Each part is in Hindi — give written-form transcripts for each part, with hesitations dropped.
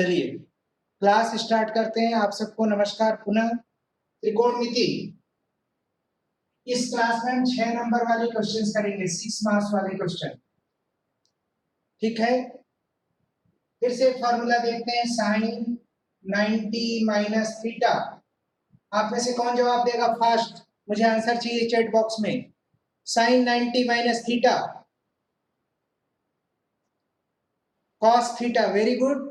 चलिए क्लास स्टार्ट करते हैं। आप सबको नमस्कार पुनः। त्रिकोणमिति इस क्लास में हम 6 नंबर वाले क्वेश्चंस करेंगे, 6 मार्क्स वाले क्वेश्चन। ठीक है, फिर से फॉर्मूला देखते हैं। Sine 90 minus theta. आप में से कौन जवाब देगा फास्ट? मुझे आंसर चाहिए चैट बॉक्स में। Sine 90 minus theta cos theta. Very good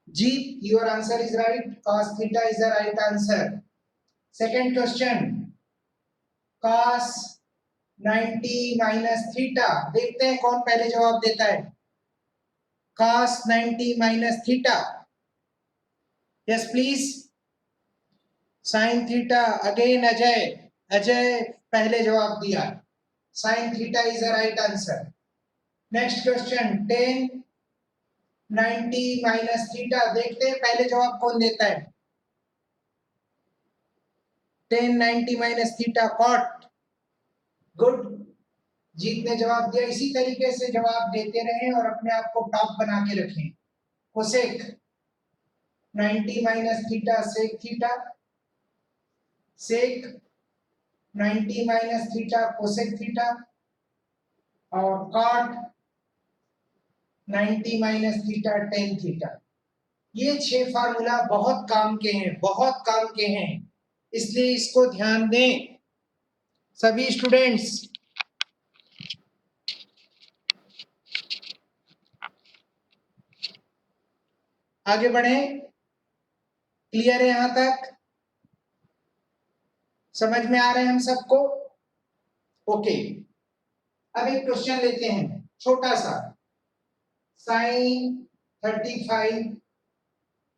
Jeet, your answer is right. Cos theta is the right answer. Second question, cos 90 minus theta. देखते हैं कौन पहले जवाब देता है। cos 90 minus theta. Yes, please. sin theta again Ajay. Ajay पहले जवाब दिया। sin theta is the right answer. Next question, tan 90 minus theta. देखते हैं पहले जवाब कौन देता है। tan 90 minus theta cot. Good, जीत ने जवाब दिया। इसी तरीके से जवाब देते रहें और अपने आप को टॉप बना के रखें। Cosec 90 minus theta sec theta, sec 90 minus theta cosec theta, और cot 90 minus theta tan theta. ये 6 फार्मूला बहुत काम के हैं, बहुत काम के हैं, इसलिए इसको ध्यान दें सभी स्टूडेंट्स। आगे बढ़े। क्लियर है यहां तक? समझ में आ रहे हैं हम सबको? ओके, अब एक क्वेश्चन लेते हैं छोटा सा। Sine 35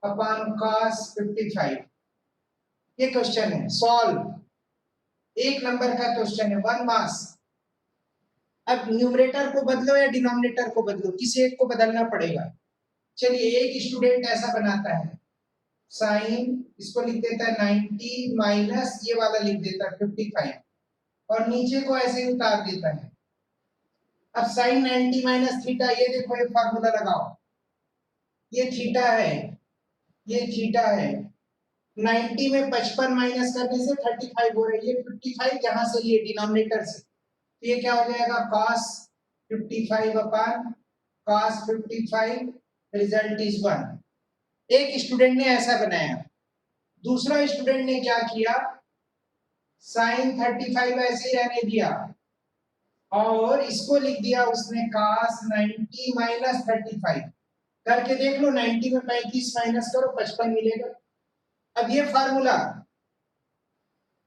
upon cos 55। ये क्वेश्चन है, सॉल्व। 1 नंबर का क्वेश्चन है, 1 मार्क्स। अब न्यूमरेटर को बदलो या डिनोमिनेटर को बदलो, किसी एक को बदलना पड़ेगा। चलिए, एक स्टूडेंट ऐसा बनाता है, साइन इसको लिख देता है 90 माइनस ये वाला लिख देता है 55, और नीचे को ऐसे ही उतार देता है। अब साइन 90 माइनस थीटा, ये देखो ये फार्मूला लगाओ, ये थीटा है, ये थीटा है। 90 में 55 माइनस करने से 35 हो रहा है। ये 55 जहां से लिए डिनोमिनेटर से, तो ये क्या हो जाएगा cos 55 upon cos 55, result is 1। एक स्टूडेंट ने ऐसा बनाया। दूसरा स्टूडेंट ने क्या किया, साइन 35 ऐसे ही रहने दिया और इसको लिख दिया उसने cos 90 माइनस 35। करके देख लो, 90 में 35 माइनस करो 55 मिलेगा। अब ये फार्मूला,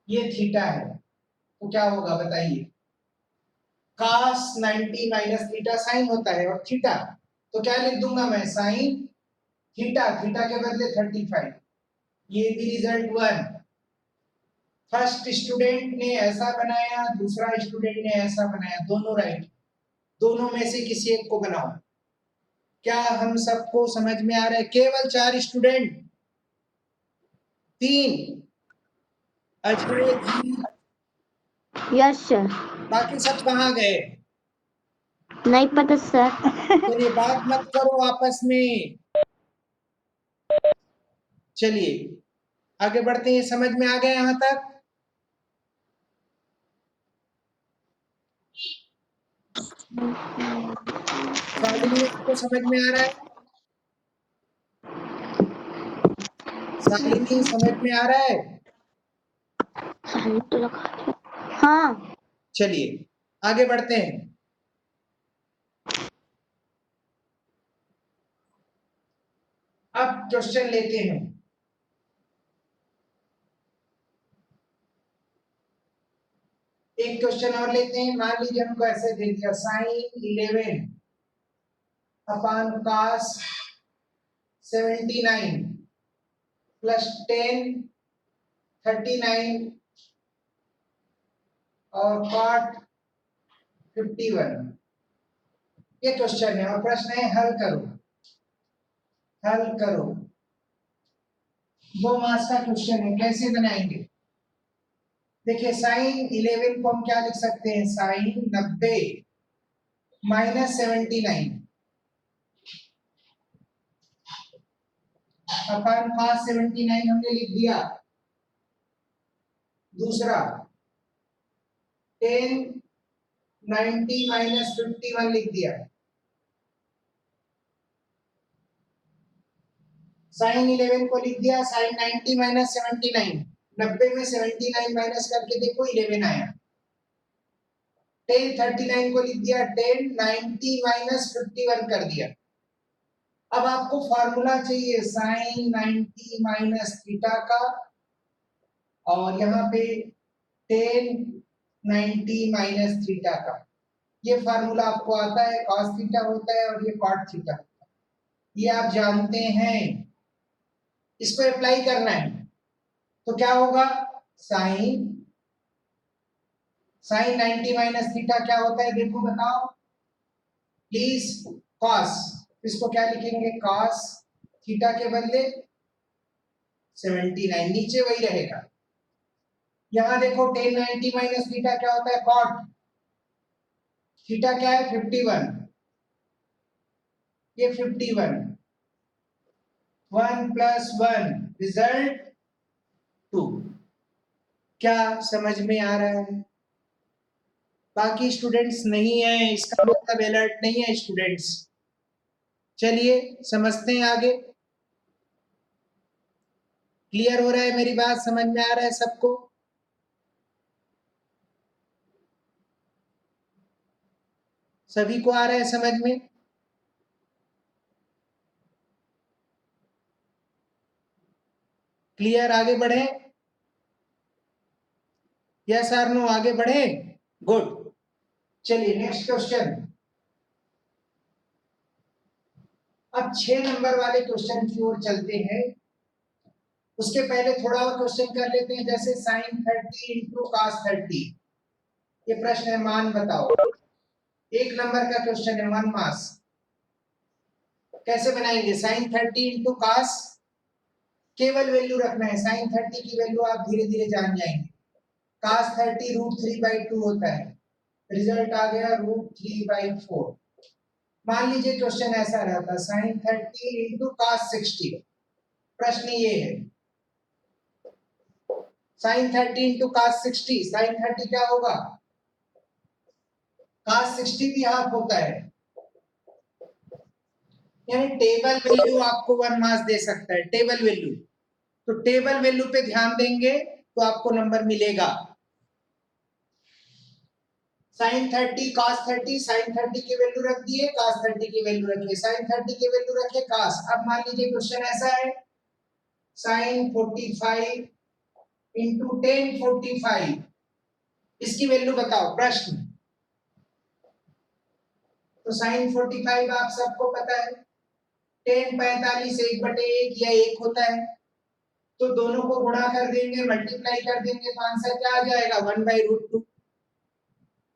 ये थीटा है, तो क्या होगा बताइए। cos 90 माइनस थीटा साइन होता है, और थीटा तो क्या लिख दूंगा मैं, साइन थीटा, थीटा के बदले 35। ये भी रिजल्ट 1। फर्स्ट स्टूडेंट ने ऐसा बनाया, दूसरा स्टूडेंट ने ऐसा बनाया, दोनों राइट। दोनों में से किसी एक को बनाओ। क्या हम सबको समझ में आ रहा है? केवल 4 student, 3 Ajay ji. Yes sir. बाकी सब कहाँ गए? नहीं पता सर। चलिए, बात मत करो आपस में। चलिए आगे बढ़ते हैं। समझ में आ गया यहां तक? शालिनी आपको समझ में आ रहा है? शालिनी समझ में आ रहा है? हाँ। चलिए आगे बढ़ते हैं। अब क्वेश्चन लेते हैं। एक क्वेश्चन और लेते हैं। मान लीजिए हमको ऐसे दे दिया, साइन 11 अपॉन cos 79 प्लस 10 39 और cot 51। ये क्वेश्चन है और प्रश्न है हल करो, हल करो। 2 मार्क्स का क्वेश्चन है, कैसे बनाएंगे? देखिए, साइन 11 को हम क्या लिख सकते हैं, साइन 90 माइनस 79। अपन cos 79 हमने लिख दिया। दूसरा tan 90 माइनस 51 लिख दिया। sin 11 को लिख दिया sin 90 माइनस 79, 90 में 79 माइनस करके देखो 11 आया। tan 39 को लिख दिया tan 90 माइनस 51 कर दिया। अब आपको फॉर्मूला चाहिए sin 90 माइनस थीटा का, और यहाँ पे tan 90 माइनस थीटा का। ये फार्मूला आपको आता है, cos थीटा होता है और ये cot थीटा होता है, ये आप जानते हैं। इसको अप्लाई करना है तो क्या होगा, sin 90 माइनस थीटा क्या होता है, देखो बताओ प्लीज। cos, इसको क्या लिखेंगे, cos थीटा के बदले 79, नीचे वही रहेगा। यहां देखो tan 90 माइनस थीटा क्या होता है, cot थीटा क्या है 51, ये 51, 1 प्लस 1 रिजल्ट 2। क्या समझ में आ रहा है? बाकी स्टूडेंट्स नहीं है, इसका मतलब अलर्ट नहीं है स्टूडेंट्स। चलिए समझते हैं आगे। क्लियर हो रहा है मेरी बात, समझ में आ रहा है सबको? सभी को आ रहा है समझ में? क्लियर, आगे बढ़े? यस और नो, आगे बढ़े? गुड। चलिए नेक्स्ट क्वेश्चन। अब 6 नंबर वाले क्वेश्चन की ओर चलते हैं। उसके पहले थोड़ा और क्वेश्चन कर लेते हैं, जैसे sin 30 इंटू cos 30। ये प्रश्न है, मान बताओ। 1 नंबर का क्वेश्चन है, 1 मास। कैसे बनाएंगे, sin 30 इंटू cos, केवल वैल्यू रखना है, sin 30 की वैल्यू आप धीरे धीरे जान जाएंगे। cos 30 √3/2 होता है, रिजल्ट आ गया √3/4। मान लीजिए क्वेश्चन ऐसा रहता, sin 30 इंटू cos 60। प्रश्न ये है, sin 30 इंटू cos 60, sin 30 क्या होगा, cos 60 भी हाफ होता है, यानी टेबल वैल्यू आपको 1 मास दे सकता है, टेबल वैल्यू। तो टेबल वैल्यू पे ध्यान देंगे तो आपको नंबर मिलेगा। sin 30 cos 30, sin 30 की वैल्यू रख दिए, cos 30 की वैल्यू रखिए, sin 30 की वैल्यू रखे cos। अब मान लीजिए क्वेश्चन ऐसा है, sin 45 इंटू tan 45, इसकी वैल्यू बताओ प्रश्न। तो sin 45 आप सबको पता है, tan 45 1/1 या 1 होता है, तो दोनों को गुणा कर देंगे, मल्टीप्लाई कर देंगे, तो आंसर क्या आ जाएगा, 1/√2।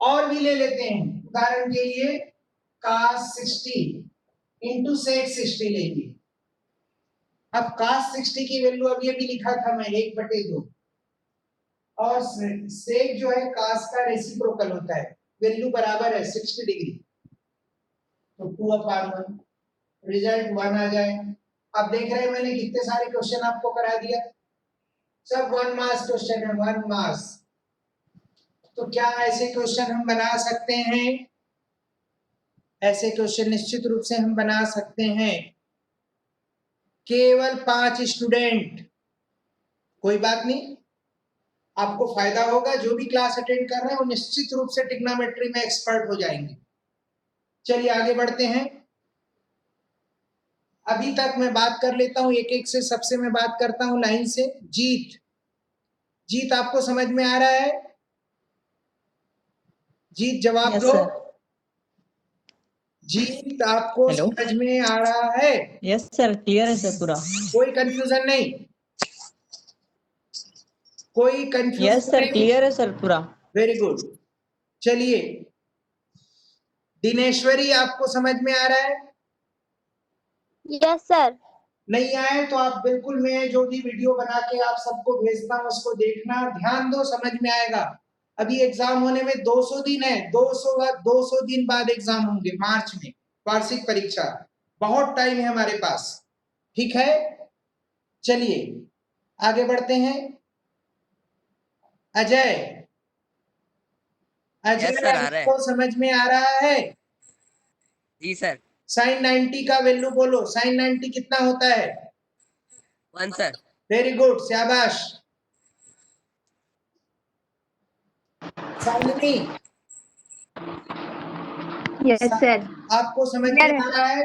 और भी ले लेते हैं, उदाहरण के लिए cos 60 इंटू sec 60 लेंगे। अब cos 60 की वैल्यू अब ये भी लिखा था मैं 1/2, और sec जो है cos का रेसिप्रोकल होता है, वैल्यू बराबर है 60 डिग्री, तो 2/1, रिजल्ट 1 आ जाए। अब देख रहे हैं मैंने कितने सारे क्वेश्चन आपको करा दिया, सब 1 मास क्वेश्चन है, 1 मास। तो क्या ऐसे क्वेश्चन हम बना सकते हैं? ऐसे क्वेश्चन निश्चित रूप से हम बना सकते हैं। केवल 5 स्टूडेंट, कोई बात नहीं, आपको फायदा होगा। जो भी क्लास अटेंड कर रहे हैं वो निश्चित रूप से ट्रिग्नोमेट्री में एक्सपर्ट हो जाएंगे। चलिए आगे बढ़ते हैं। अभी तक मैं बात कर लेता हूं एक एक से, सबसे मैं बात करता हूं लाइन से। जीत, जीत आपको समझ में आ रहा है? जीत जवाब दो। जीत आपको समझ में आ रहा है? यस सर, क्लियर है सर पूरा। कोई कंफ्यूजन नहीं, कोई कंफ्यूजन यस सर, नहीं? क्लियर है सर पूरा। Very good. चलिए दिनेश्वरी, आपको समझ में आ रहा है? Yes sir. नहीं आए तो आप बिल्कुल, मैं जो भी वीडियो बना के आप सबको भेजता हूं उसको देखना, ध्यान दो, समझ में आएगा। अभी एग्जाम होने में 200 दिन है, 200 दिन बाद एग्जाम होंगे, मार्च में वार्षिक परीक्षा, बहुत टाइम है हमारे पास, ठीक है? चलिए आगे बढ़ते हैं। अजय, अजय Yes, sir, आ रहा है। आपको समझ में आ रहा है? जी सर। साइन 90 का वैल्यू बोलो, साइन 90 कितना होता है? 1 सर। वेरी गुड, शाबाश। Shalini, yes sir. आपको समझ में आ रहा है?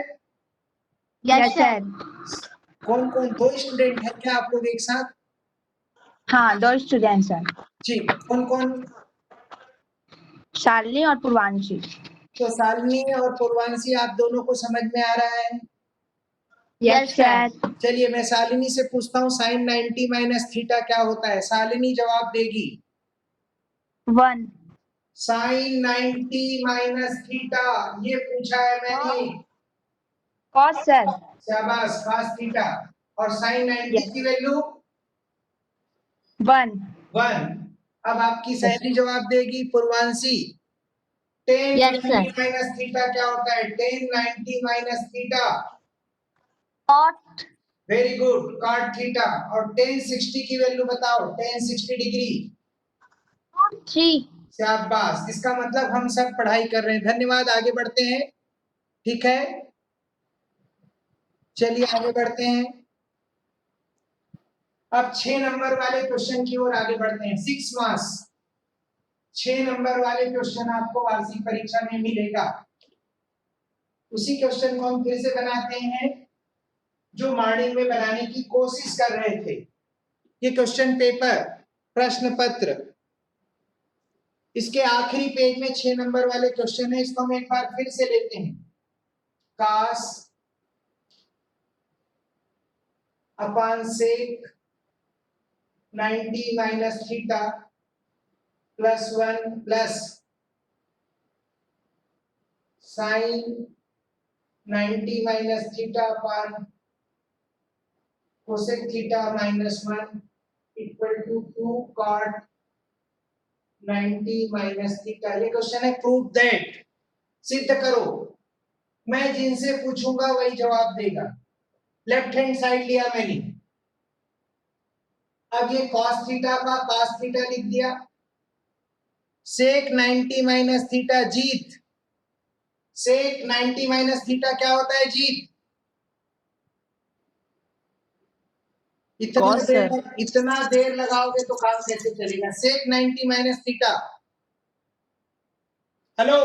Yes sir. कौन कौन, दो स्टूडेंट है क्या आप लोग एक साथ? हाँ, 2 स्टूडेंट्स हैं, जी, कौन कौन? शालिनी और पूर्वांशी। तो शालिनी और पूर्वांशी, आप दोनों को समझ में आ रहा है? Yes sir. चलिए मैं शालिनी से पूछता हूँ, साइन 90 माइनस थीटा क्या होता है? शालिनी जवाब देगी। 1। साइन 90 माइनस थीटा, ये पूछा है मैंने। Cos sir. शाबाश, cos थीटा। और साइन 90 की वैल्यू 1। 1। अब आपकी सहेली जवाब देगी, Purvanshi. Tan Yes, sir. 90 minus theta क्या होता है? Tan 90 minus theta, cot. Very good, cot theta. और टेन 60 की वैल्यू बताओ, टेन 60 डिग्री। 3। शाबाश, इसका मतलब हम सब पढ़ाई कर रहे हैं। धन्यवाद, आगे बढ़ते हैं। ठीक है, चलिए आगे बढ़ते हैं। अब 6 नंबर वाले क्वेश्चन की ओर आगे बढ़ते हैं। 6 मार्क्स, 6 नंबर वाले क्वेश्चन आपको वार्षिक परीक्षा में मिलेगा। उसी क्वेश्चन को हम फिर से बनाते हैं जो मॉर्निंग में बनाने की कोशिश कर रहे थे। ये क्वेश्चन पेपर, प्रश्न पत्र, इसके आखिरी पेज में 6 नंबर वाले क्वेश्चन है। इसको हम एक बार फिर से लेते हैं। Cos upon sec 90 minus theta plus 1 plus sine 90 minus theta upon cosec theta minus 1 equal to 2 cot 90 minus theta. ये क्वेश्चन है, प्रूव दैट, सिद्ध करो। मैं जिनसे पूछूंगा वही जवाब देगा। लेफ्ट हैंड साइड लिया मैंने। अब ये cos थीटा का cos थीटा लिख दिया। सेक 90 माइनस थीटा जीत, सेक 90 माइनस थीटा क्या होता है जीत? Cos, sir. इतना देर लगाओगे तो काम कैसे चलेगा? सेक 90 माइनस थीटा। हेलो,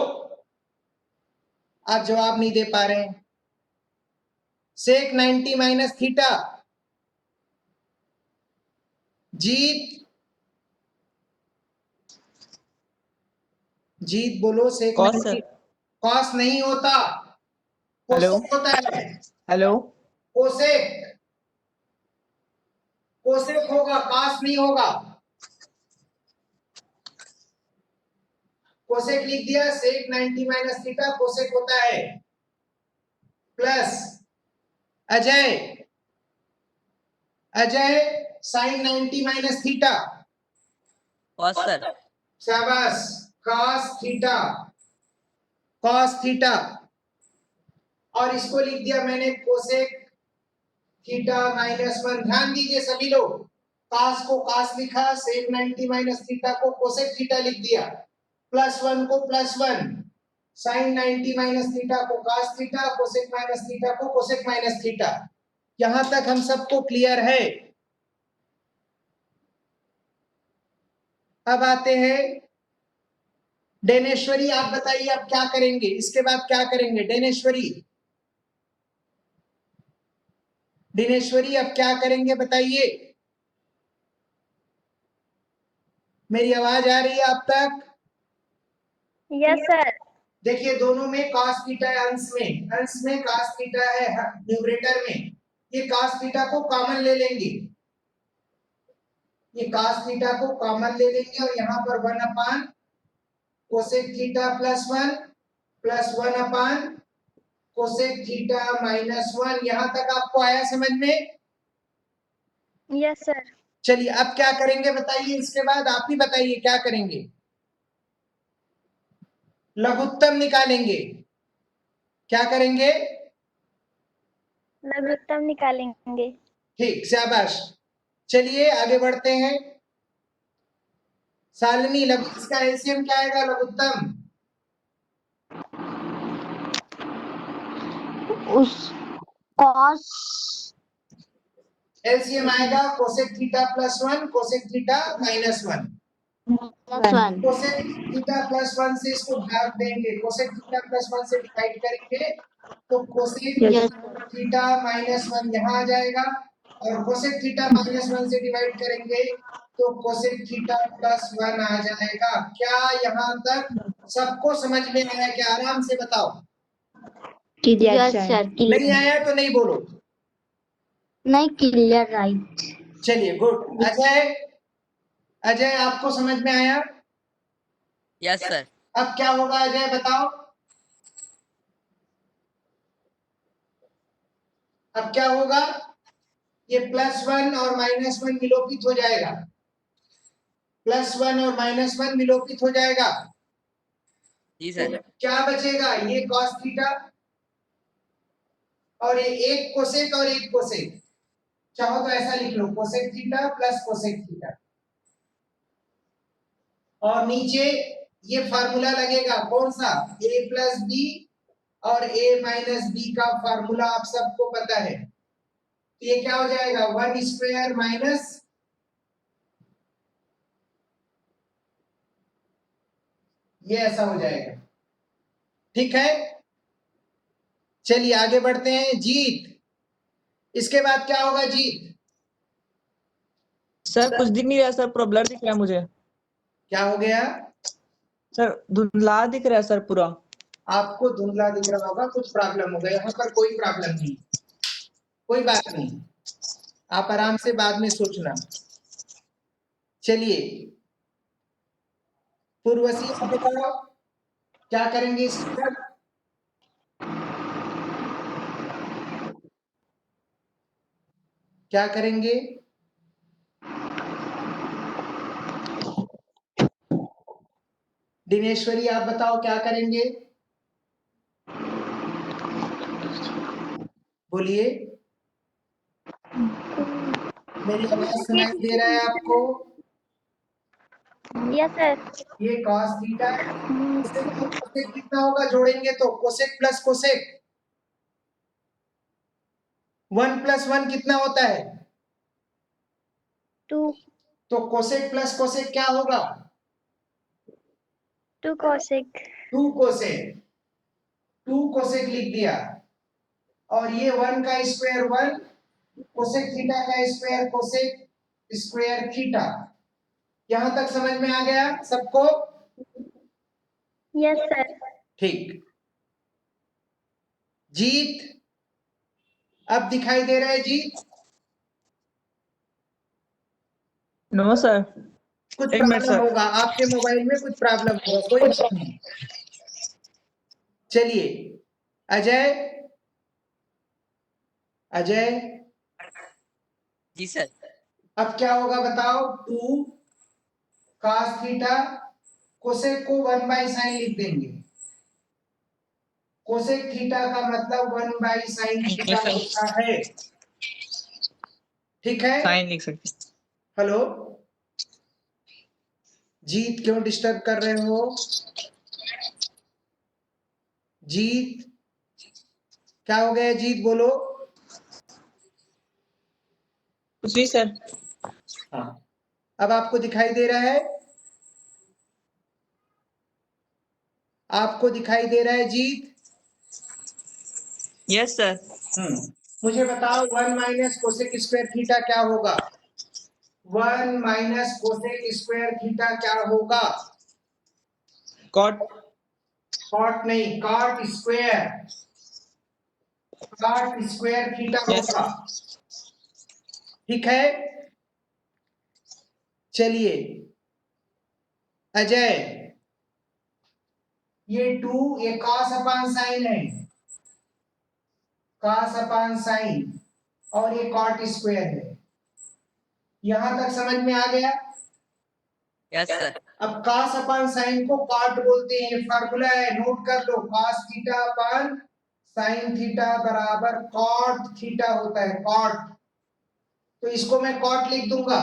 आप जवाब नहीं दे पा रहे हैं। सेक 90 माइनस थीटा जीत, जीत बोलो। सेक Cos, 90 sir. कॉस नहीं होता, हेलो कोसेक होता है। हेलो कोसेक, कोसेक होगा, कॉस नहीं होगा। कोसेक लिख दिया। सेक 90 माइनस थीटा कोसेक होता है। Plus Ajay, Ajay sine 90 minus theta, Cos sir. शाबाश, cos थीटा, cos थीटा। और इसको लिख दिया मैंने कोसेक थीटा माइनस 1। ध्यान दीजिए सभी लोग, cos को cos लिखा, सेक 90 माइनस थीटा को कोसेक थीटा लिख दिया, प्लस 1 को प्लस 1, साइन 90 माइनस थीटा को cos theta, cosec minus theta को कोसेक माइनस थीटा। यहां तक हम सबको क्लियर है? अब आते हैं डेनेश्वरी, आप बताइए अब क्या करेंगे, इसके बाद क्या करेंगे? डेनेश्वरी, दिनेश्वरी अब क्या करेंगे बताइए? मेरी आवाज आ रही है आप तक? Yes sir. देखिए दोनों में cos थीटा है, अंश में cos थीटा है, न्यूमरेटर में। ये cos थीटा को कॉमन ले लेंगे, ये cos थीटा को कॉमन ले लेंगे और यहाँ पर 1 अपान कोसेक थीटा प्लस 1 प्लस 1 अपान कोसेक थीटा माइनस 1। यहां तक आपको आया समझ में? Yes sir. चलिए अब क्या करेंगे बताइए, इसके बाद आप ही बताइए क्या करेंगे? लघुत्तम निकालेंगे। क्या करेंगे? लघुत्तम निकालेंगे। ठीक, शाबाश। चलिए आगे बढ़ते हैं। शालिनी, लघु इसका एलसीएम क्या आएगा लघुत्तम? उस cos एलसीएम आएगा cosec theta plus 1 cosec theta minus 1। -1 cosec theta plus 1 से इसको भाग देंगे, कोसेक थीटा प्लस 1 से डिवाइड करेंगे तो कोसेक Yes. थीटा माइनस 1 यहाँ आ जाएगा, और कोसेक थीटा माइनस 1 से डिवाइड करेंगे तो कोसेक थीटा प्लस 1 आ जाएगा। क्या यहाँ तक सबको समझ में आया? क्या आराम से बताओ। Yes, sir. नहीं आया तो नहीं बोलो। नहीं, clear, right. चलिए गुड। अजय, अजय आपको समझ में आया? Yes, sir. अब क्या होगा अजय बताओ। अब क्या होगा? ये +1 और -1 विलोपित हो जाएगा, +1 और -1 विलोपित हो जाएगा। जी सर। तो क्या बचेगा? ये cos थीटा और ये एक कोसेक और एक कोसेक। चाहो तो ऐसा लिख लो, cosec theta plus cosec theta, और नीचे ये फार्मूला लगेगा कौन सा? a प्लस बी और a माइनस बी का फार्मूला आप सबको पता है। तो ये क्या हो जाएगा? 1 स्क्वायर माइनस ये ऐसा हो जाएगा। ठीक है, चलिए आगे बढ़ते हैं। जीत, इसके बाद क्या होगा जीत? सर कुछ दिख नहीं रहा सर, पूरा ब्लर दिख रहा है मुझे। क्या हो गया? सर धुंधला दिख रहा है सर पूरा। आपको धुंधला दिख रहा होगा, कुछ प्रॉब्लम हो गया। यहाँ पर कोई प्रॉब्लम नहीं, कोई बात नहीं, आप आराम से बाद में सोचना। चलिए पूर्वसी आप बताओ क्या करेंगे इसके बाद? क्या करेंगे? दिनेश्वरी आप बताओ क्या करेंगे? बोलिए, मेरी आवाज सुनाई दे रहा है आपको? Yes, sir. ये cos थीटा है, कोसेक और कोसेक कितना होगा जोड़ेंगे तो? कोसेक प्लस कोसेक 1 + 1 कितना होता है? 2 तो कोसेक प्लस कोसेक क्या होगा? 2 cosec 2 कोसेक, 2 कोसेक लिख दिया, और ये 1 का स्क्वायर 1, कोसेक थीटा का स्क्वायर कोसेक स्क्वायर थीटा। यहां तक समझ में आ गया सबको? Yes, sir. ठीक। जीत, अब दिखाई दे रहा है जीत? No sir. कुछ एक मिनट प्रॉब्लम सर। होगा आपके मोबाइल में, कुछ प्रॉब्लम होगा, कोई बात नहीं। चलिए अजय, अजय जी सर। अब क्या होगा बताओ? 2 cos थीटा, कोसेक को 1/sin लिख देंगे। कोसेक थीटा का मतलब 1/sin थीटा होता है। ठीक है, साइन लिख सकते। हेलो जीत, क्यों डिस्टर्ब कर रहे हो? जीत, क्या हो गया जीत, बोलो। कुछ नहीं सर। हाँ, अब आपको दिखाई दे रहा है? आपको दिखाई दे रहा है जीत? Yes sir. मुझे बताओ 1 माइनस कोसेक स्क्वायर थीटा क्या होगा? 1 माइनस कोसेक स्क्वायर थीटा क्या होगा? कॉट। कॉट नहीं, cot square, cot square theta yes. होगा। ठीक है, चलिए अजय, ये 2 ये cos अपान साइन है, cos अपान साइन, और ये कॉट स्क्वायर है। यहां तक समझ में आ गया? Yes sir. अब cos अपान साइन को कॉट बोलते हैं, फार्मूला है, नोट कर लो। cos theta upon sine theta बराबर कॉट थीटा होता है, कॉट। तो इसको मैं कॉट लिख दूंगा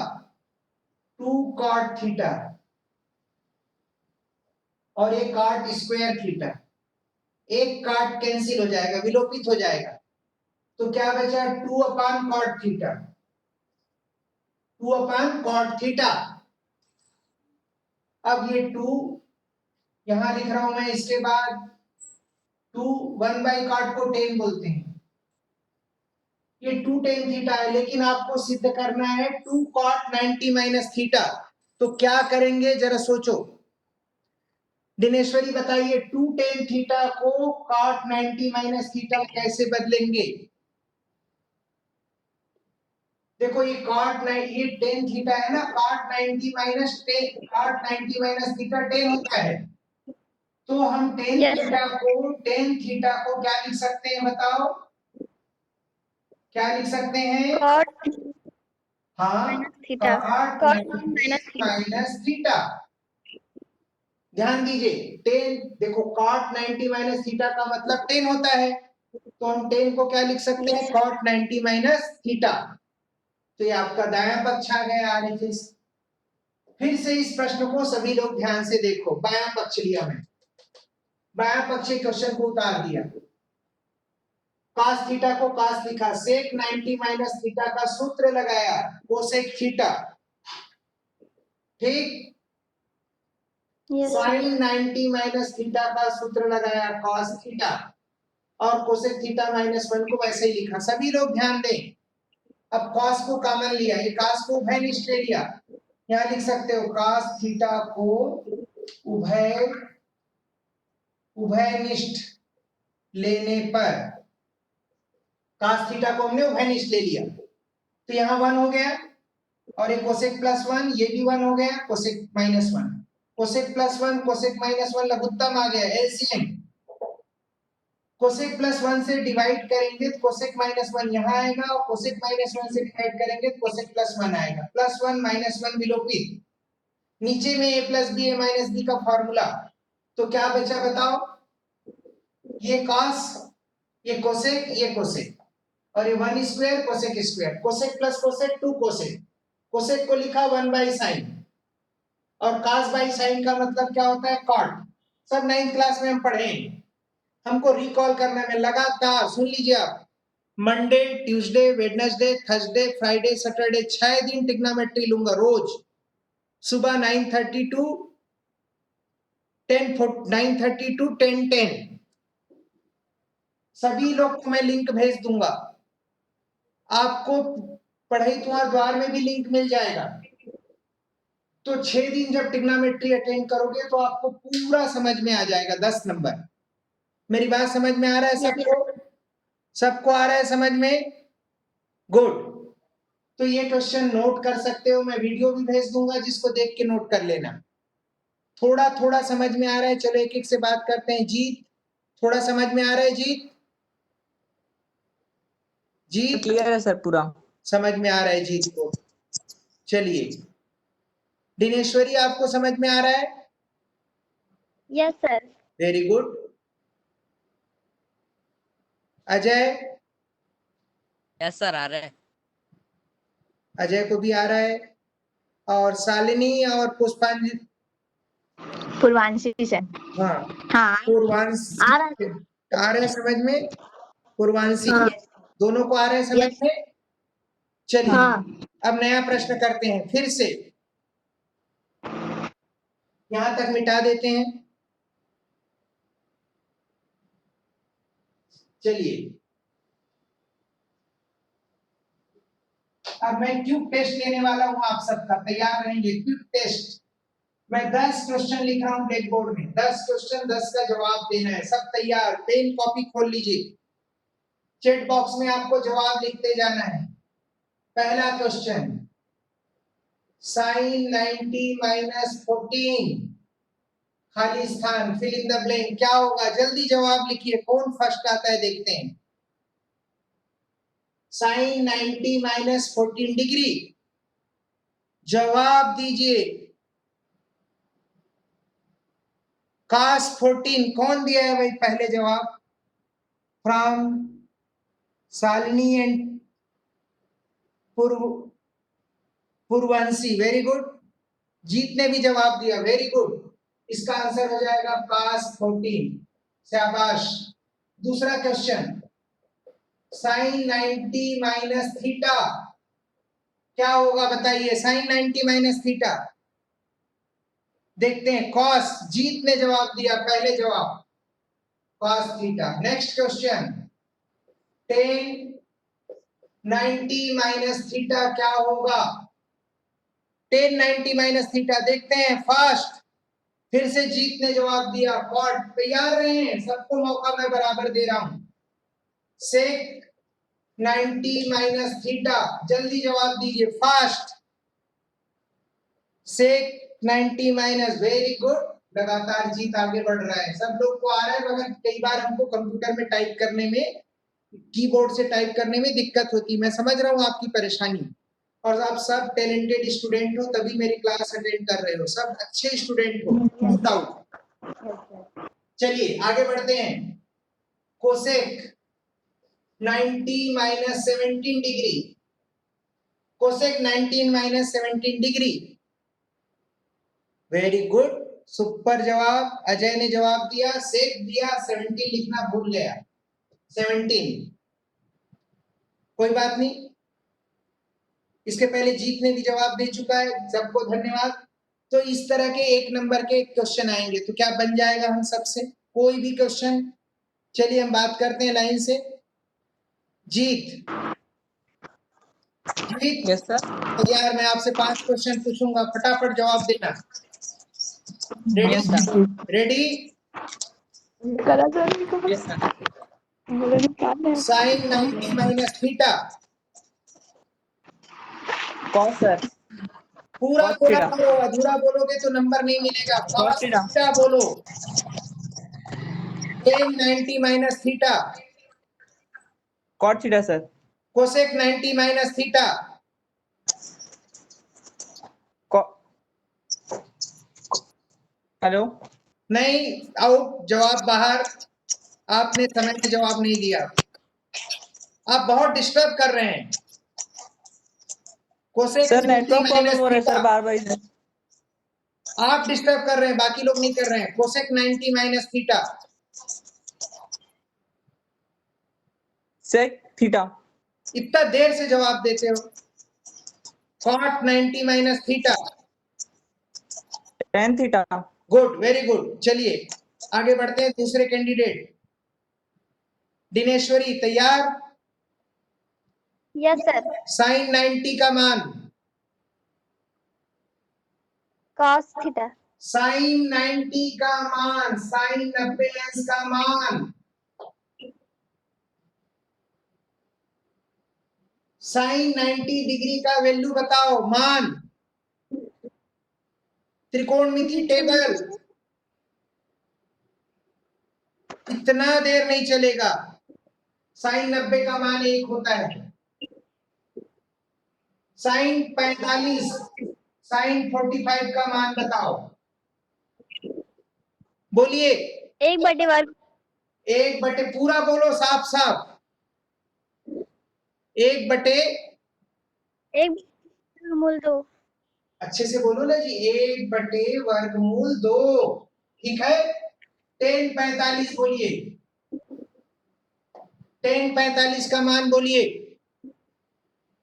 2 कॉट थीटा और ये कॉट स्क्वायर थीटा, एक कॉट कैंसिल हो जाएगा, विलोपित हो जाएगा, तो क्या बचा 2 upon cot theta, 2 upon cot theta. अब ये 2 यहां लिख रहा हूं मैं, इसके बाद 2 1 बाई कॉट को 10 बोलते हैं, ये 2 tan थीटा है, लेकिन आपको सिद्ध करना है 2 cot 90 माइनस थीटा। तो क्या करेंगे जरा सोचो, दिनेश्वरी बताइए 2 tan थीटा को cot 90 माइनस थीटा कैसे बदलेंगे? देखो ये ये tan थीटा है ना, cot 90 minus cot 90 minus theta tan होता है, तो हम tan Yes, थीटा को क्या लिख सकते हैं बताओ, क्या लिख सकते हैं? cot हाँ, minus theta. cot Cot 90 minus theta. Minus theta. ध्यान दीजिए 10, देखो cot 90 माइनस थीटा का मतलब 10 होता है, तो हम 10 को क्या लिख सकते हैं? cot 90 minus theta. तो ये आपका दायां पक्ष आ गया आरएचएस। फिर से इस प्रश्न को सभी लोग ध्यान से देखो, बायां पक्ष लिया मैं, बायां पक्ष क्वेश्चन को उतार दिया, cos थीटा को cos लिखा, sec 90 माइनस थीटा का सूत्र लगाया cosec थीटा, ठीक। Yes, sin 90 माइनस थीटा का सूत्र लगाया cos थीटा, और cosec थीटा माइनस 1 को वैसे ही लिखा। सभी लोग ध्यान दें, अब cos को कॉमन लिया, ये cos को उभयनिष्ठ ले लिया, यहाँ लिख सकते हो cos थीटा को उभयनिष्ठ लेने पर, cos थीटा को हमने उभयनिष्ठ ले लिया, तो यहाँ 1 हो गया, और ये cosec प्लस 1 ये भी 1 हो गया, cosec minus 1, cosec plus 1 cosec minus 1 लघुत्तम आ गया, एलसीएम। cosec प्लस 1 से डिवाइड करेंगे तो cosec माइनस 1 यहाँ आएगा, और cosec माइनस 1 से डिवाइड करेंगे तो cosec प्लस 1 आएगा, प्लस 1 माइनस 1 विलोपित, नीचे में a plus B a minus B का फॉर्मूला, तो क्या बचा बताओ, ये cos, ये cosec, ये cosec, और ये 1 square cosec square, cosec plus cosec 2 cosec, cosec को लिखा 1 बाई sin, और cos बाई sin का मतलब क्या होता है? cot। सब 9th क्लास में हम पढ़े, हमको रिकॉल करने में लगातार, सुन लीजिए आप, Monday, Tuesday, Wednesday, Thursday, Friday, Saturday, 6 दिन ट्रिग्नोमेट्री लूंगा रोज, सुबह 9:30 टू 10:10, सभी लोग को मैं लिंक भेज दूंगा, आपको पढ़ाई तुम्हारे द्वार में भी लिंक मिल जाएगा। तो 6 दिन जब ट्रिग्नोमेट्री अटेंड करोगे तो आपको पूरा समझ में आ जाएगा, 10 नंबर। मेरी बात समझ में आ रहा है सबको? सबको आ रहा है समझ में? गुड। तो ये क्वेश्चन नोट कर सकते हो, मैं वीडियो भी भेज दूंगा, जिसको देख के नोट कर लेना। थोड़ा थोड़ा समझ में आ रहा है? चलो एक एक से बात करते हैं। जीत, थोड़ा समझ में आ रहा है? जीत, जीत क्लियर है सर पूरा। समझ में आ रहा है जीत को? चलिए, दिनेश्वरी आपको समझ में आ रहा है? yes, sir. Very good. Ajay, yes sir आ रहा है। अजय को भी आ रहा है, और शालिनी और पुष्पांजलि, पूर्वांशी सर। हाँ हाँ, पूर्वांशी आ रहा है। आ रहे हैं समझ में? पूर्वांशी, हाँ, दोनों को आ रहे हैं समझ Yes. में? चलिए, हाँ, अब नया प्रश्न करते हैं, फिर से यहां तक मिटा देते हैं। चलिए, अब मैं क्यूब टेस्ट लेने वाला हूं, आप सबका तैयार रहेंगे? क्यूब टेस्ट, मैं 10 क्वेश्चन लिख रहा हूं ब्लैक बोर्ड में, 10 क्वेश्चन, 10 का जवाब देना है। सब तैयार? पेन कॉपी खोल लीजिए, चैट बॉक्स में आपको जवाब लिखते जाना है। पहला क्वेश्चन, sin 90 माइनस 14, खाली स्थान, फिल इन द ब्लैंक, क्या होगा? जल्दी जवाब लिखिए, कौन फर्स्ट आता है देखते हैं। sin 90 माइनस 14 डिग्री, जवाब दीजिए। cos 14 कौन दिया है भाई? पहले जवाब फ्रॉम शालिनी एंड पूर्व पूर्वांशी, वेरी गुड। जीत ने भी जवाब दिया, वेरी गुड। इसका आंसर हो जाएगा cos 14। शाबाश। दूसरा क्वेश्चन, sin 90 माइनस थीटा क्या होगा बताइए। sin 90 माइनस थीटा देखते हैं। cos, जीत ने जवाब दिया, पहले जवाब cos theta. Next question, tan 90 minus theta क्या होगा। tan 90 माइनस थीटा देखते हैं फास्ट। फिर से जीत ने जवाब दिया cot। तैयार रहे, सबको मौका मैं बराबर दे रहा हूं। sec 90 माइनस थीटा, जल्दी जवाब दीजिए fast. sec 90 minus, very good. लगातार जीत आगे बढ़ रहा है, सब लोग को आ रहा है, मगर कई बार हमको कंप्यूटर में टाइप करने में, कीबोर्ड से टाइप करने में दिक्कत होती है। मैं समझ रहा हूं आपकी परेशानी, और आप सब टैलेंटेड स्टूडेंट हो तभी मेरी क्लास अटेंड कर रहे हो, सब अच्छे स्टूडेंट हो, नो डाउट। चलिए आगे बढ़ते हैं। Cosec 90 minus 17 degree, cosec 19 minus 17 degree, very good, super जवाब। अजय ने जवाब दिया, सेक दिया, 17 लिखना भूल गया, 17। कोई बात नहीं, इसके पहले जीत ने भी जवाब दे चुका है, सबको धन्यवाद। तो इस तरह के 1 नंबर के क्वेश्चन आएंगे, तो क्या बन जाएगा हम सबसे कोई भी क्वेश्चन। चलिए हम बात करते हैं लाइन से। जीत, जीत यस सर। तो यार मैं आपसे 5 क्वेश्चन पूछूंगा, फटाफट जवाब देना। Ready, yes sir. Ready. Yes sir. Sine 90 minus theta, cos sir. पूरा cos बोला थीटा। करो, अधूरा बोलोगे तो नंबर नहीं मिलेगा। cos cos theta. थीटा बोलो। tan 90 minus theta, cot theta sir. Cosec 90 minus theta, hello. नहीं, आउट, जवाब बाहर। आपने समय में जवाब नहीं दिया, आप बहुत डिस्टर्ब कर रहे हैं। Cosec sir 90 network problem minus हो रहा है थीटा, सर, बार बार इधर। आप डिस्टर्ब कर रहे हैं, बाकी लोग नहीं कर रहे हैं। Cosec 90 minus theta, sec theta. इतना देर से जवाब देते हो। cot 90 minus theta, tan theta. Good, very good. चलिए आगे बढ़ते हैं, दूसरे कैंडिडेट। दिनेश्वरी तैयार। Yes sir. साइन 90 का मान, cos थीटा। साइन 90 का मान, साइन 90 अंश का मान, साइन 90 डिग्री का वैल्यू बताओ, मान। त्रिकोणमिति टेबल, इतना देर नहीं चलेगा। साइन 90 का मान 1 होता है। साइन 45, साइन 45 का मान बताओ, बोलिए। 1/वर्ग। 1 बटे, पूरा बोलो साफ साफ। 1 बटे, 1/2। अच्छे से बोलो ना जी, 1 बटे वर्गमूल 2, ठीक है। tan 45 बोलिए, tan 45 का मान बोलिए।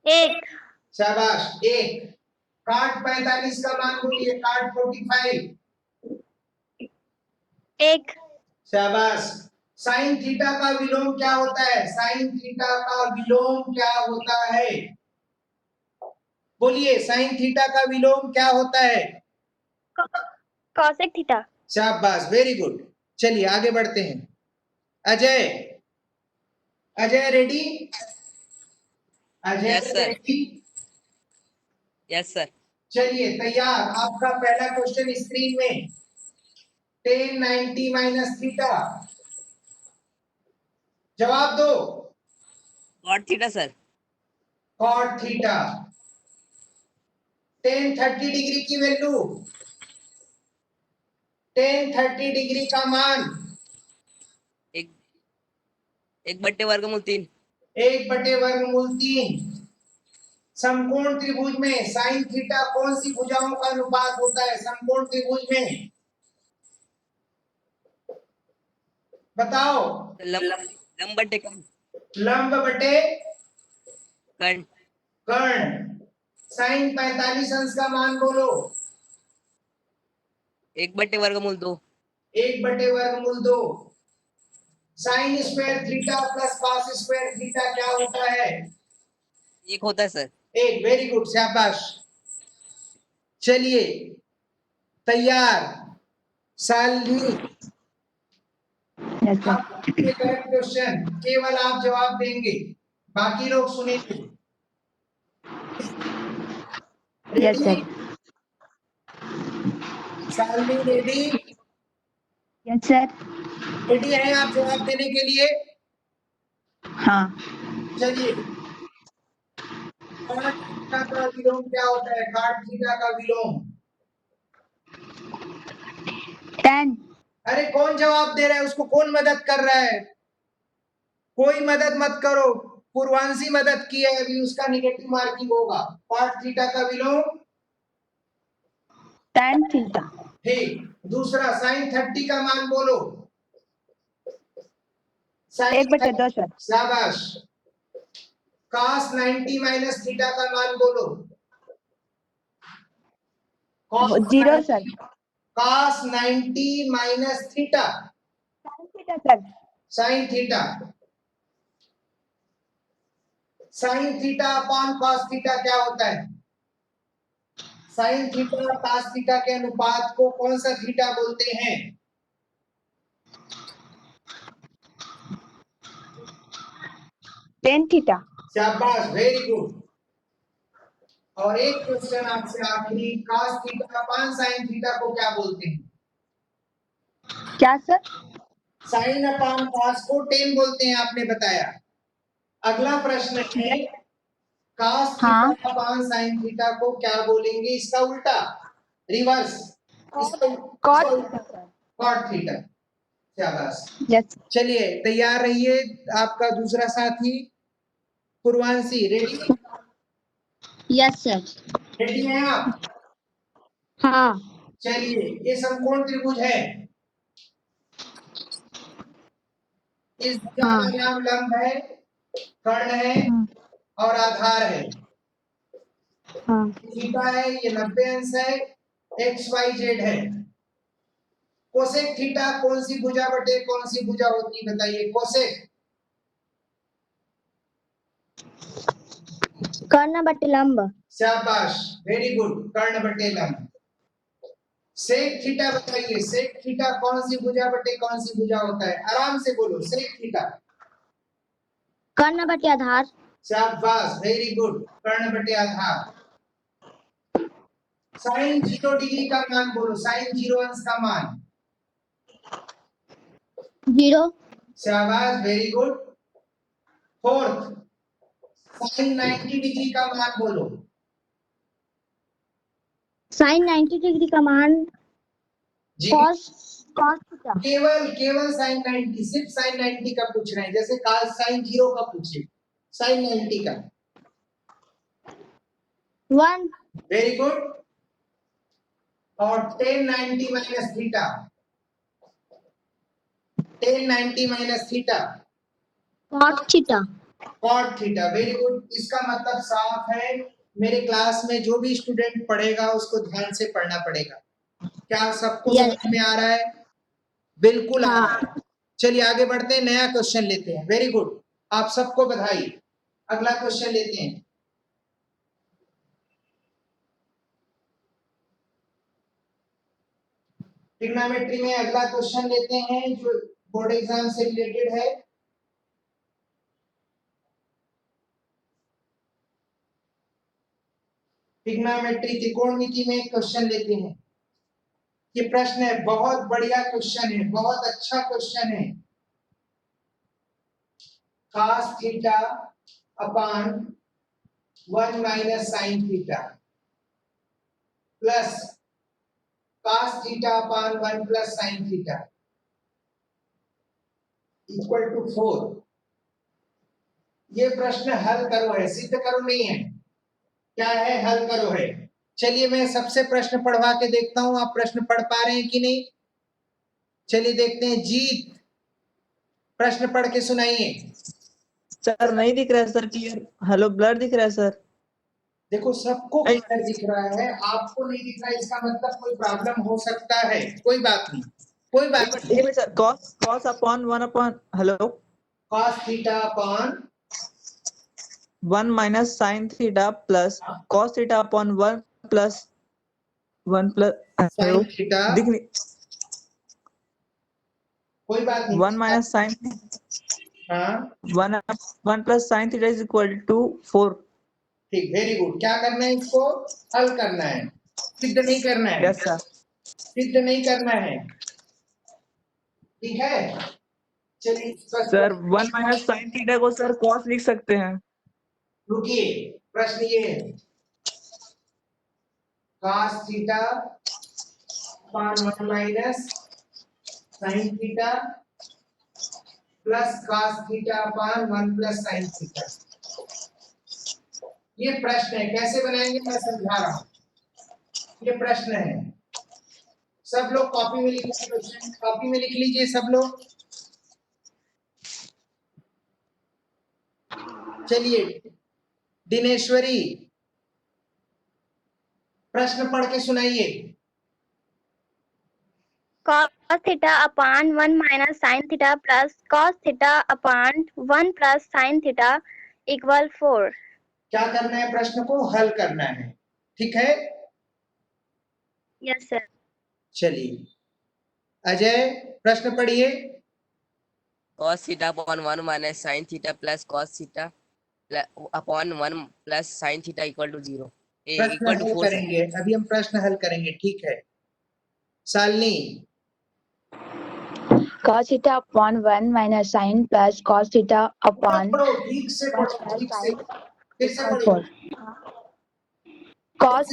1। शाबाश, 1। cot 45 का मान बोलिए, cot 45। 1। शाबाश। साइन थीटा का विलोम क्या होता है, साइन थीटा का विलोम क्या होता है, बोलिए। साइन थीटा का विलोम क्या होता है, cosec थीटा। शाबाश, वेरी गुड। चलिए आगे बढ़ते हैं। Ajay, Ajay ready, Ajay yes sir. Ready. Yes sir. चलिए तैयार, आपका पहला क्वेश्चन स्क्रीन में। tan 90 माइनस थीटा, जवाब दो। cot theta sir. cot theta. tan 30 degree की वैल्यू, tan 30 डिग्री का मान, 1/3। 1 बटे वर्गमूल 3। समकोण त्रिभुज में साइन थीटा कौन सी भुजाओं का अनुपात होता है समकोण त्रिभुज में? बताओ। लंब बटे कर्ण। लंब बटे कर्ण। कर्ण। साइन 45 अंश का मान बोलो। 1/वर्गमूल 2। 1/वर्गमूल 2। Sine square theta plus cos square theta क्या होता है? 1 होता है सर। 1। वेरी गुड, शाबाश। चलिए तैयार सालनी। करेक्ट क्वेश्चन केवल आप जवाब देंगे, बाकी लोग सुनेंगे। Yes sir. Shalini ready? Yes sir. Ready हैं आप जवाब देने के लिए? हाँ। चलिए, cot थीटा का विलोम क्या होता है? cot थीटा का विलोम 10। अरे कौन जवाब दे रहा है? उसको कौन मदद कर रहा है? कोई मदद मत करो, पूर्वांशी मदद की है, अभी उसका निगेटिव मार्किंग होगा। cot थीटा का विलोम 10 थीटा। ठीक। दूसरा साइन 30 का मान बोलो। Sine 1/2 sir. शाबाश। cos 90 माइनस थीटा का मान बोलो। 0 sir. cos 90 minus theta theta sir. Sine theta. Sine theta upon cos theta क्या होता है? साइन थीटा और cos थीटा के अनुपात को कौन सा थीटा बोलते हैं? tan theta. शाबाश, वेरी गुड। और एक क्वेश्चन आपसे आखिरी, cos theta upon sine theta को क्या बोलते हैं? क्या सर? साइन अपॉन cos को tan बोलते हैं, आपने बताया। अगला प्रश्न है cos हाँ। थीटा अपॉन साइन थीटा को क्या बोलेंगे? इसका उल्टा, reverse. cot theta sir. cot theta. शाबाश। यस। चलिए तैयार रहिए। आपका दूसरा साथी पूर्वांशी रेडी? Yes sir. रेडी हैं आप? हाँ। चलिए, ये समकोण त्रिभुज है। इस भुजा का नाम लंब है, कर्ण है और आधार है। हाँ। थीटा है, ये 90 अंश है, एक्स वाई जेड है। कोसेक थीटा कौन सी भुजा बटे कौन सी भुजा होती है? बताइए। कोसेक कर्ण बटे लंब। शाबाश, वेरी गुड, कर्ण बटे लंब। सेक थीटा बताइए, सेक थीटा कौन सी भुजा बटे कौन सी भुजा होता है? आराम से बोलो, सेक थीटा। कर्ण बटे आधार। शाबाश, वेरी गुड, कर्ण बटे आधार। साइन 0 डिग्री का मान बोलो, साइन 0 अंश का मान। 0। शाबाश, very good. Fourth, sine 90 degree का मान बोलो। साइन 90 डिग्री का मान जी, cos थीटा। केवल साइन 90, सिर्फ साइन 90 का पूछ रहे हैं, जैसे cos साइन 0 का पूछे, साइन 90 का। 1। Very good. और tan 90 minus theta, tan 90 minus theta cot theta. cot theta. Very good. इसका मतलब साफ है, मेरे क्लास में जो भी स्टूडेंट पढ़ेगा उसको ध्यान से पढ़ना पड़ेगा। क्या सबको Yes. समझ में आ रहा है? बिल्कुल आ रहा है। चलिए आगे बढ़ते हैं, नया क्वेश्चन लेते हैं। वेरी गुड, आप सबको बधाई। अगला क्वेश्चन लेते हैं। ट्रिग्नोमेट्री में अगला क्वेश्चन लेते हैं जो बोर्ड एग्जाम से रिलेटेड है। ट्रिग्नोमेट्री त्रिकोणमिति में क्वेश्चन लेते हैं। ये प्रश्न है, बहुत बढ़िया क्वेश्चन है, बहुत अच्छा क्वेश्चन है। cos theta upon 1 minus sine theta plus cos theta upon 1 plus sine theta equal to 4। ये प्रश्न हल करो है, सिद्ध करो नहीं है। क्या है, हल करो है। चलिए मैं सबसे प्रश्न पढ़वा के देखता हूं, आप प्रश्न पढ़ पा रहे हैं कि नहीं। चलिए देखते हैं। जीत, प्रश्न पढ़ के सुनाइए। सर नहीं दिख रहा है सर, क्लियर। हेलो, ब्लर दिख रहा है सर। देखो सबको क्लियर दिख रहा है, आपको नहीं दिख रहा है, इसका मतलब कोई प्रॉब्लम हो सकता है। कोई बात नहीं, कोई बात नहीं। एक minute sir, cos upon 1 upon hello cos theta upon 1 minus sine theta plus cos theta upon 1 plus 1 plus hello sin theta, दिख नहीं। कोई बात नहीं। 1 माइनस साइन हाँ 1 plus sine theta is equal to 4। ठीक, वेरी गुड। क्या करना है, इसको हल करना है, सिद्ध नहीं करना है। Yes sir. सिद्ध नहीं करना है, ठीक है। चलिए सर 1 माइनस साइन थीटा को सर cos लिख सकते हैं। रुकिए, प्रश्न ये है, cos theta upon 1 minus sin theta plus cos theta upon 1 plus sin theta. ये प्रश्न है, कैसे बनाएंगे मैं समझा रहा हूं। ये प्रश्न है, सब लोग कॉपी में लिखिए, क्वेश्चन कॉपी में लिख लीजिए सब लोग। चलिए दिनेश्वरी, प्रश्न पढ़ के सुनाइए। cos theta upon 1 minus sin theta plus cos theta upon 1 plus sin theta equal 4. क्या करना है, प्रश्न को हल करना है, ठीक है। Yes, sir. चलिए अजय, प्रश्न पढ़िए। cos theta upon 1 minus sin theta plus cos theta upon 1 plus sin theta equal to 0 प्रश्न इक्वल टू हल 4 सर। करेंगे, अभी हम प्रश्न हल करेंगे, ठीक है। Shalini, cos theta upon 1 minus sin plus cos theta upon पढ़ो, ठीक से 1 पढ़ो, plus ठीक से, sin फिर से equal पढ़ो, 4. cos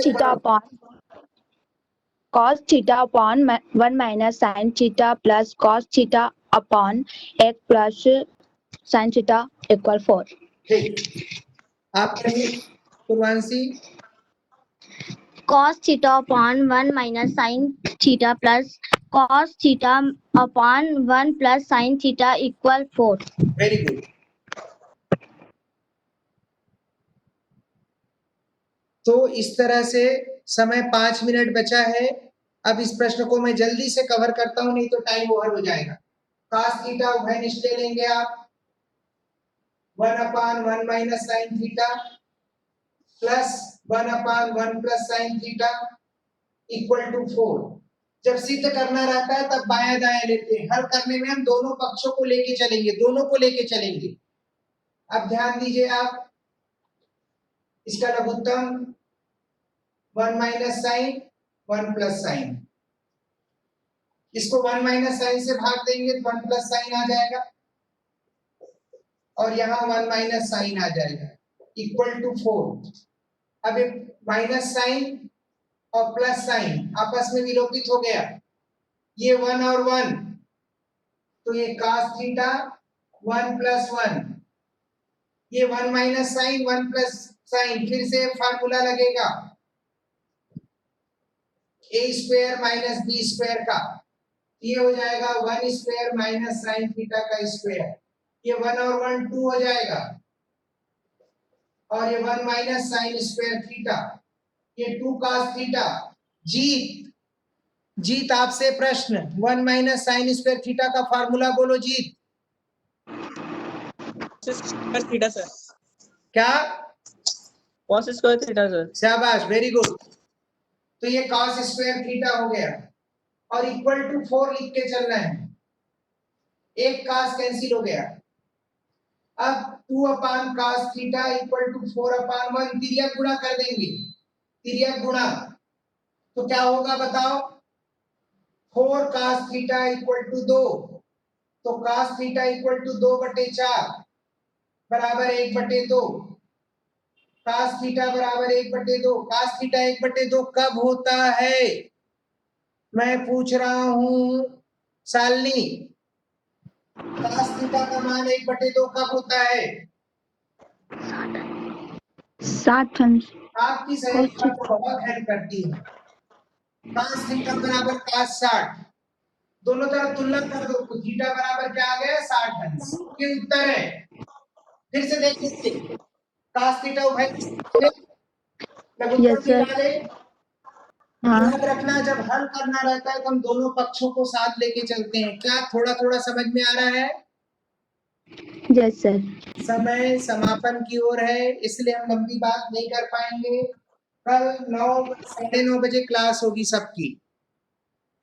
theta upon 1 minus sin theta plus cos theta upon x plus sin theta equal 4. ठीक। आप पढ़िए पूर्वांशी। Cos theta upon 1 minus sin theta plus cos theta upon 1 plus sin theta equal 4. Very good. तो इस तरह से समय 5 मिनट बचा है। अब इस प्रश्न को मैं जल्दी से कवर करता हूं, नहीं तो टाइम ओवर हो जाएगा। cos थीटा उभय निश्चय लेंगे आप, 1 upon 1 minus sine theta plus 1 upon 1 plus sine theta equal to 4। जब सिद्ध करना रहता है तब बायां दायां लेते हैं, हल करने में हम दोनों पक्षों को लेके चलेंगे, दोनों को लेके चलेंगे। अब ध्यान दीजिए आप, इसका लघुत्तम 1 माइनस साइन 1 प्लस साइन, इसको 1 माइनस साइन से भाग देंगे तो 1 प्लस साइन आ जाएगा, और यहाँ 1 माइनस साइन आ जाएगा इक्वल टू 4। अब एक माइनस साइन और प्लस साइन आपस में विलोपित हो गया, ये 1 और 1, तो ये cos थीटा 1 प्लस 1, ये 1 माइनस साइन 1 प्लस साइन, फिर से फार्मूला लगेगा a square minus B square का, ये हो जाएगा 1 स्क्वायर माइनस साइन थीटा का स्क्वायर, ये 1 और 1 2 हो जाएगा, और ये 1 माइनस साइन स्क्वायर थीटा, ये 2 cos थीटा। जीत आपसे प्रश्न, 1 माइनस साइन स्क्वायर थीटा का फार्मूला बोलो जीत। थीटा सर, क्या? cos square theta sir. शाबाश, वेरी गुड। तो ये cos स्क्वायर थीटा हो गया, और इक्वल टू 4 लिख के चलना है, एक cos कैंसिल हो गया। अब 2 अपान cos थीटा इक्वल टू 4 अपान 1, तिर्यक गुणा कर देंगे, तिर्यक गुणा, तो क्या होगा बताओ, 4 cos थीटा इक्वल टू 2, तो cos थीटा इक्वल टू 2/4 बराबर 1/2, cos थीटा बराबर 1/2, cos थीटा 1/2 कब होता है, मैं पूछ रहा हूं शालिनी, cos थीटा का मान 1/2 कब होता है? 60 अंश आपकी सहेली आपको बहुत हेल्प करती है। cos थीटा बराबर cos 60, दोनों तरफ तुलना कर दो तो थीटा बराबर क्या आ गया 60 अंश। ये उत्तर है। फिर से देखिए cos थीटा उभय लघुत्तर Yes, sir. निकाले। हाँ याद रखना जब हल करना रहता है तो हम दोनों पक्षों को साथ लेके चलते हैं। क्या थोड़ा थोड़ा समझ में आ रहा है? Yes sir. समय समापन की ओर है, इसलिए हम लंबी बात नहीं कर पाएंगे। कल 9 बजे क्लास होगी सबकी।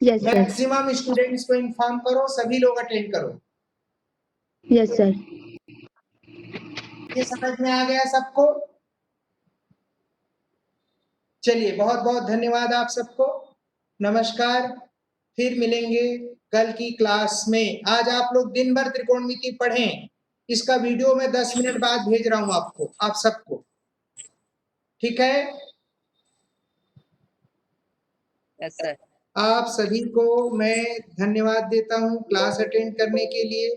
Yes sir. मैक्सिमम स्टूडेंट्स को इन्फॉर्म करो, सभी लोग अटेंड करो। Yes sir. ये समझ में आ गया सबको? चलिए बहुत बहुत धन्यवाद आप सबको। नमस्कार, फिर मिलेंगे कल की क्लास में। आज आप लोग दिन भर त्रिकोणमिति पढ़ें। इसका वीडियो मैं 10 मिनट बाद भेज रहा हूं आपको, आप सबको। ठीक है? Yes sir. आप सभी को मैं धन्यवाद देता हूं क्लास अटेंड करने के लिए।